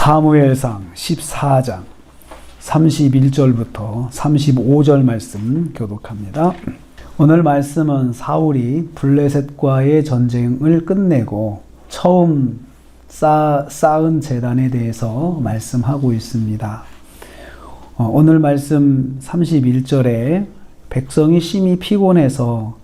사무엘상 14장 31절부터 35절 말씀 교독합니다. 오늘 말씀은 사울이 블레셋과의 전쟁을 끝내고 처음 쌓은 제단에 대해서 말씀하고 있습니다. 오늘 말씀 31절에 백성이 심히 피곤해서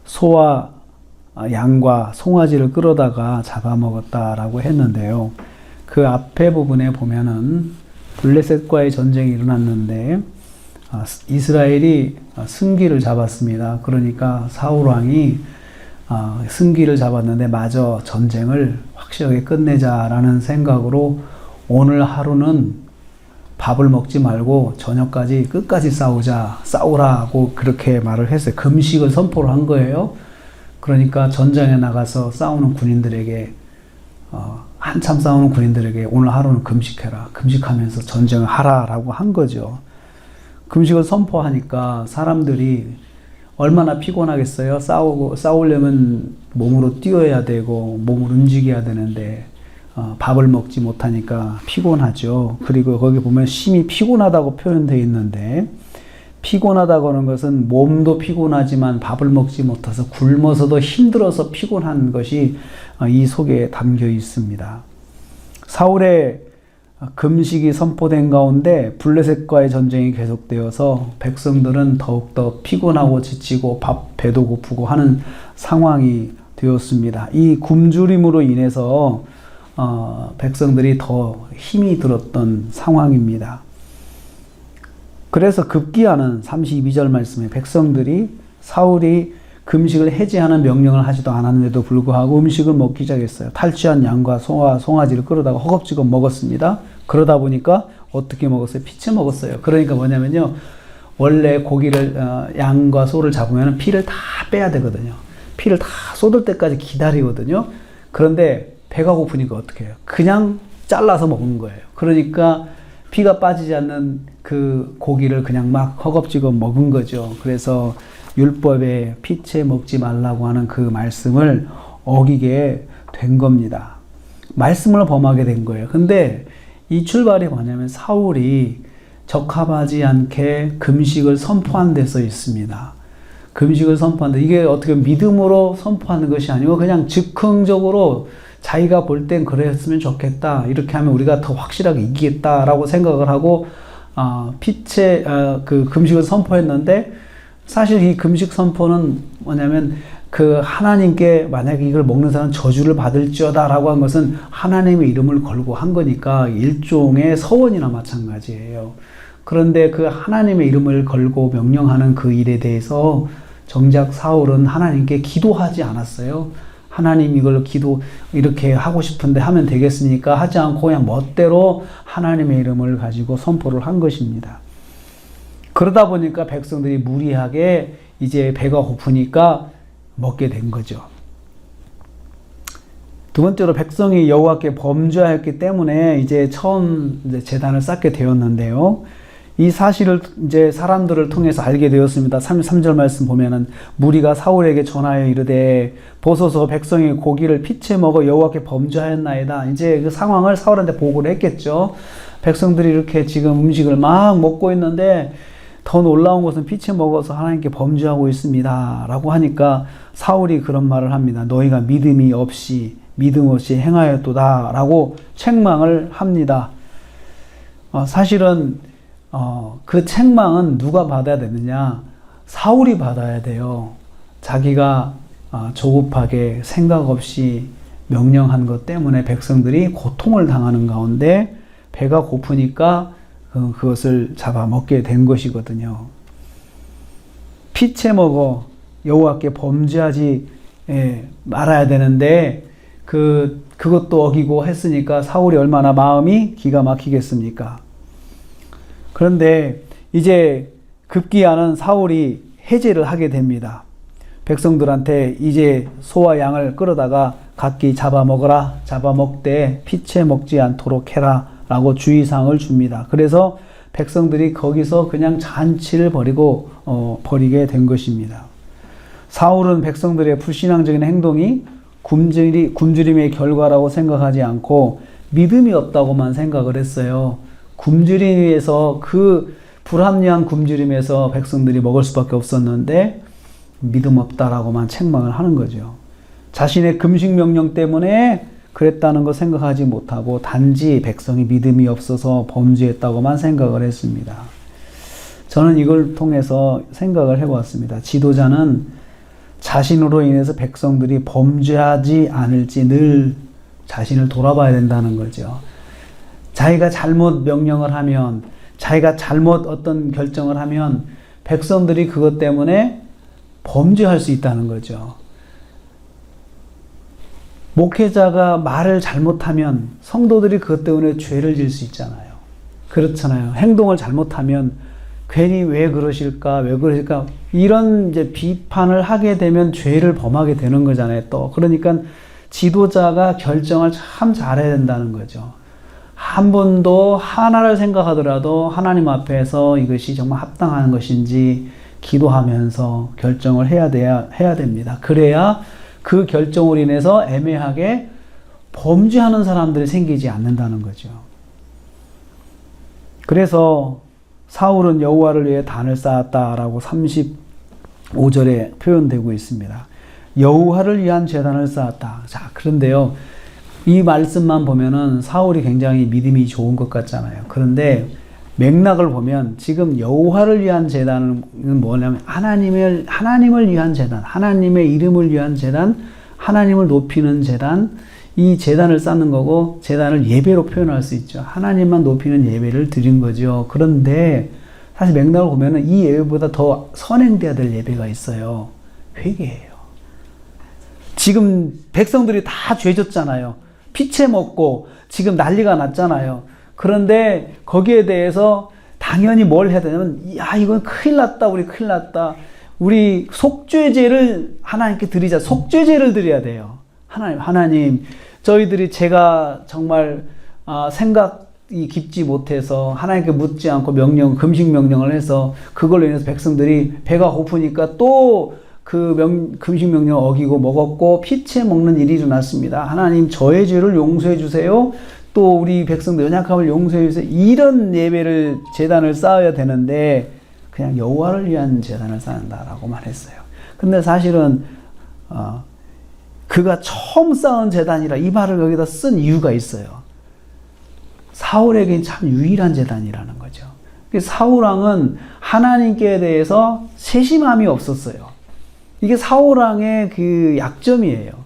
소와 양과 송아지를 끌어다가 잡아먹었다라고 했는데요. 그 앞에 부분에 보면은 블레셋과의 전쟁이 일어났는데 이스라엘이 승기를 잡았습니다. 그러니까 사울 왕이 승기를 잡았는데 마저 전쟁을 확실하게 끝내자라는 생각으로 오늘 하루는 밥을 먹지 말고 저녁까지 끝까지 싸우라고 그렇게 말을 했어요. 금식을 선포를 한 거예요. 그러니까 전장에 나가서 싸우는 군인들에게 한참 싸우는 군인들에게 오늘 하루는 금식해라. 금식하면서 전쟁을 하라라고 한 거죠. 금식을 선포하니까 사람들이 얼마나 피곤하겠어요. 싸우려면 몸으로 뛰어야 되고 몸을 움직여야 되는데 밥을 먹지 못하니까 피곤하죠. 그리고 거기 보면 심히 피곤하다고 표현되어 있는데 피곤하다고 하는 것은 몸도 피곤하지만 밥을 먹지 못해서 굶어서도 힘들어서 피곤한 것이 이 속에 담겨 있습니다. 사울의 금식이 선포된 가운데 블레셋과의 전쟁이 계속되어서 백성들은 더욱더 피곤하고 지치고 배도 고프고 하는 상황이 되었습니다. 이 굶주림으로 인해서 백성들이 더 힘이 들었던 상황입니다. 그래서 급기야는 32절 말씀에 백성들이 사울이 금식을 해제하는 명령을 하지도 않았는데도 불구하고 음식을 먹기 시작했어요. 탈취한 양과 송아지를 끌어다가 허겁지겁 먹었습니다. 그러다 보니까 어떻게 먹었어요? 피채 먹었어요. 그러니까 뭐냐면요. 원래 고기를 양과 소를 잡으면 피를 다 빼야 되거든요. 피를 다 쏟을 때까지 기다리거든요. 그런데 배가 고프니까 어떻게 해요? 그냥 잘라서 먹는 거예요. 그러니까 피가 빠지지 않는 그 고기를 그냥 막 허겁지겁 먹은 거죠. 그래서 율법에 피채 먹지 말라고 하는 그 말씀을 어기게 된 겁니다. 말씀을 범하게 된 거예요. 근데 이 출발이 뭐냐면 사울이 적합하지 않게 금식을 선포한 데 써 있습니다. 금식을 선포한다. 이게 어떻게 믿음으로 선포하는 것이 아니고 그냥 즉흥적으로 자기가 볼 땐 그랬으면 좋겠다. 이렇게 하면 우리가 더 확실하게 이기겠다라고 생각을 하고 그 금식을 선포했는데 사실 이 금식 선포는 뭐냐면 그 하나님께 만약에 이걸 먹는 사람은 저주를 받을지어다라고 한 것은 하나님의 이름을 걸고 한 거니까 일종의 서원이나 마찬가지예요. 그런데 그 하나님의 이름을 걸고 명령하는 그 일에 대해서 정작 사울은 하나님께 기도하지 않았어요. 하나님 이걸 이렇게 하고 싶은데 하면 되겠습니까? 하지 않고 그냥 멋대로 하나님의 이름을 가지고 선포를 한 것입니다. 그러다 보니까 백성들이 무리하게 이제 배가 고프니까 먹게 된 거죠. 두 번째로 백성이 여호와께 범죄하였기 때문에 이제 처음 제단을 쌓게 되었는데요. 이 사실을 이제 사람들을 통해서 알게 되었습니다. 33절 말씀 보면은 무리가 사울에게 전하여 이르되 보소서 백성이 고기를 피채 먹어 여호와께 범죄하였나이다. 이제 그 상황을 사울한테 보고를 했겠죠. 백성들이 이렇게 지금 음식을 막 먹고 있는데 더 놀라운 것은 피채 먹어서 하나님께 범죄하고 있습니다. 라고 하니까 사울이 그런 말을 합니다. 너희가 믿음 없이 행하였도다. 라고 책망을 합니다. 사실은 그 책망은 누가 받아야 되느냐? 사울이 받아야 돼요. 자기가 조급하게 생각 없이 명령한 것 때문에 백성들이 고통을 당하는 가운데 배가 고프니까 그것을 잡아먹게 된 것이거든요. 피채 먹어 여호와께 범죄하지 말아야 되는데 그것도 어기고 했으니까 사울이 얼마나 마음이 기가 막히겠습니까? 그런데 이제 급기야는 사울이 해제를 하게 됩니다. 백성들한테 이제 소와 양을 끌어다가 각기 잡아먹되 피채 먹지 않도록 해라 라고 주의사항을 줍니다. 그래서 백성들이 거기서 그냥 잔치를 버리게 된 것입니다. 사울은 백성들의 불신앙적인 행동이 굶주림의 결과라고 생각하지 않고 믿음이 없다고만 생각을 했어요. 굶주림에서 그 불합리한 굶주림에서 백성들이 먹을 수밖에 없었는데 믿음 없다라고만 책망을 하는 거죠. 자신의 금식 명령 때문에 그랬다는 거 생각하지 못하고 단지 백성이 믿음이 없어서 범죄했다고만 생각을 했습니다. 저는 이걸 통해서 생각을 해보았습니다. 지도자는 자신으로 인해서 백성들이 범죄하지 않을지 늘 자신을 돌아봐야 된다는 거죠. 자기가 잘못 명령을 하면, 자기가 잘못 어떤 결정을 하면 백성들이 그것 때문에 범죄할 수 있다는 거죠. 목회자가 말을 잘못하면 성도들이 그것 때문에 죄를 질 수 있잖아요. 그렇잖아요. 행동을 잘못하면 괜히 왜 그러실까, 왜 그러실까, 이런 이제 비판을 하게 되면 죄를 범하게 되는 거잖아요, 또. 그러니까 지도자가 결정을 참 잘해야 된다는 거죠. 한 번도 하나를 생각하더라도 하나님 앞에서 이것이 정말 합당한 것인지 기도하면서 결정을 해야 됩니다. 그래야 그 결정으로 인해서 애매하게 범죄하는 사람들이 생기지 않는다는 거죠. 그래서 사울은 여호와를 위해 단을 쌓았다라고 35절에 표현되고 있습니다. 여호와를 위한 제단을 쌓았다. 자, 그런데요, 이 말씀만 보면은 사울이 굉장히 믿음이 좋은 것 같잖아요. 그런데 맥락을 보면 지금 여호와를 위한 제단은 뭐냐면 하나님을 위한 제단, 하나님의 이름을 위한 제단, 하나님을 높이는 제단, 이 제단을 쌓는 거고, 제단을 예배로 표현할 수 있죠. 하나님만 높이는 예배를 드린 거죠. 그런데 사실 맥락을 보면은 이 예배보다 더 선행돼야 될 예배가 있어요. 회개예요. 지금 백성들이 다 죄졌잖아요. 피채 먹고 지금 난리가 났잖아요. 그런데 거기에 대해서 당연히 뭘 해야 되냐면, 야, 이건 큰일 났다, 우리 큰일 났다. 우리 속죄제를 하나님께 드리자. 속죄제를 드려야 돼요. 하나님, 저희들이 제가 정말 생각이 깊지 못해서 하나님께 묻지 않고 금식 명령을 해서 그걸로 인해서 백성들이 배가 고프니까 또 금식 명령을 어기고 먹었고 피채 먹는 일이 일어났습니다. 하나님, 저의 죄를 용서해 주세요. 또 우리 백성들 연약함을 용서해 주세요. 이런 예배를, 제단을 쌓아야 되는데 그냥 여호와를 위한 제단을 쌓는다라고만 했어요. 근데 사실은 그가 처음 쌓은 제단이라 이 말을 여기다 쓴 이유가 있어요. 사울에겐 참 유일한 제단이라는 거죠. 사울왕은 하나님께 대해서 세심함이 없었어요. 이게 사울왕의 그 약점이에요.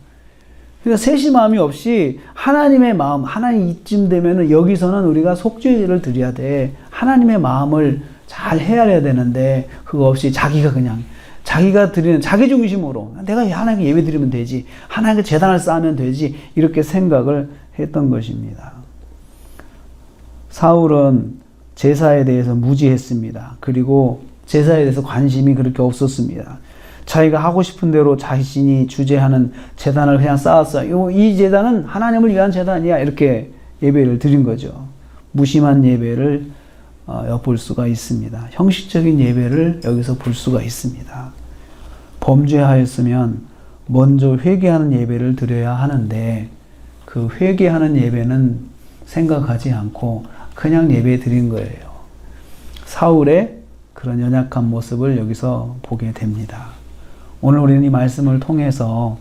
그러니까 세심함이 없이 하나님의 마음, 하나님 이쯤 되면은 여기서는 우리가 속죄제를 드려야 돼. 하나님의 마음을 잘 헤아려야 되는데 그거 없이 자기가 드리는 자기 중심으로 내가 하나님께 예배 드리면 되지, 하나님께 제단을 쌓으면 되지, 이렇게 생각을 했던 것입니다. 사울은 제사에 대해서 무지했습니다. 그리고 제사에 대해서 관심이 그렇게 없었습니다. 자기가 하고 싶은 대로 자신이 주재하는 제단을 그냥 쌓았어요. 이 제단은 하나님을 위한 제단이야, 이렇게 예배를 드린 거죠. 무심한 예배를 엿볼 수가 있습니다. 형식적인 예배를 여기서 볼 수가 있습니다. 범죄하였으면 먼저 회개하는 예배를 드려야 하는데 그 회개하는 예배는 생각하지 않고 그냥 예배 드린 거예요. 사울의 그런 연약한 모습을 여기서 보게 됩니다. 오늘 우리는 이 말씀을 통해서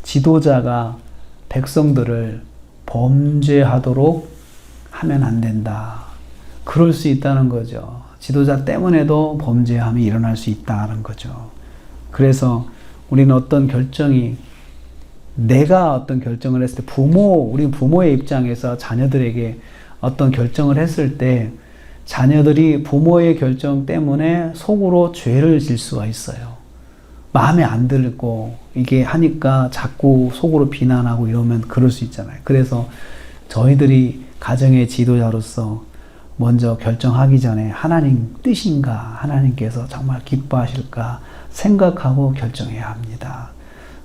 지도자가 백성들을 범죄하도록 하면 안 된다. 그럴 수 있다는 거죠. 지도자 때문에도 범죄함이 일어날 수 있다는 거죠. 그래서 우리는 어떤 결정이, 내가 어떤 결정을 했을 때 우리 부모의 입장에서 자녀들에게 어떤 결정을 했을 때 자녀들이 부모의 결정 때문에 속으로 죄를 질 수가 있어요. 마음에 안 들고 이게 하니까 자꾸 속으로 비난하고 이러면 그럴 수 있잖아요. 그래서 저희들이 가정의 지도자로서 먼저 결정하기 전에 하나님 뜻인가, 하나님께서 정말 기뻐하실까 생각하고 결정해야 합니다.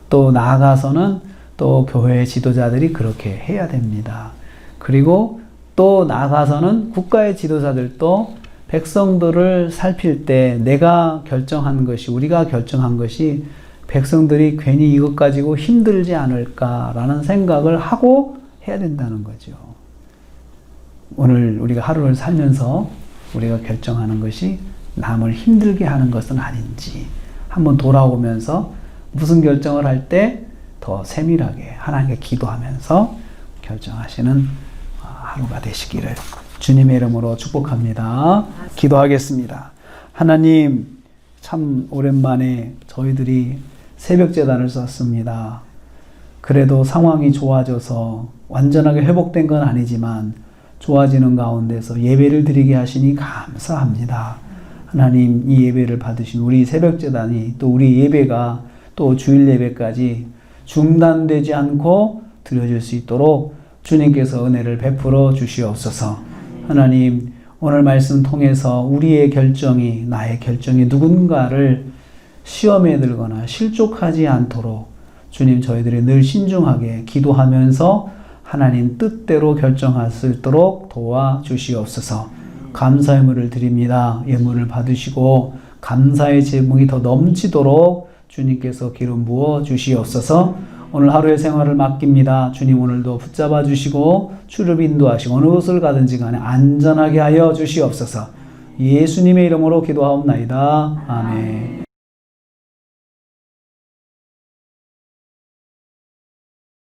또 나아가서는 또 교회의 지도자들이 그렇게 해야 됩니다. 그리고 또 나아가서는 국가의 지도자들도 백성들을 살필 때 내가 결정한 것이, 우리가 결정한 것이 백성들이 괜히 이것 가지고 힘들지 않을까라는 생각을 하고 해야 된다는 거죠. 오늘 우리가 하루를 살면서 우리가 결정하는 것이 남을 힘들게 하는 것은 아닌지 한번 돌아오면서 무슨 결정을 할 때 더 세밀하게 하나님께 기도하면서 결정하시는 하루가 되시기를 주님의 이름으로 축복합니다. 기도하겠습니다. 하나님, 참 오랜만에 저희들이 새벽제단을 썼습니다. 그래도 상황이 좋아져서 완전하게 회복된 건 아니지만 좋아지는 가운데서 예배를 드리게 하시니 감사합니다. 하나님, 이 예배를 받으신 우리 새벽제단이 또 우리 예배가 또 주일 예배까지 중단되지 않고 드려질 수 있도록 주님께서 은혜를 베풀어 주시옵소서. 하나님, 오늘 말씀 통해서 우리의 결정이, 나의 결정이 누군가를 시험에 들거나 실족하지 않도록 주님, 저희들이 늘 신중하게 기도하면서 하나님 뜻대로 결정할 수 있도록 도와주시옵소서. 감사의 물을 드립니다. 예물을 받으시고 감사의 제목이 더 넘치도록 주님께서 기름 부어 주시옵소서. 오늘 하루의 생활을 맡깁니다. 주님, 오늘도 붙잡아 주시고 출입 인도하시고 어느 곳을 가든지 간에 안전하게 하여 주시옵소서. 예수님의 이름으로 기도하옵나이다. 아멘.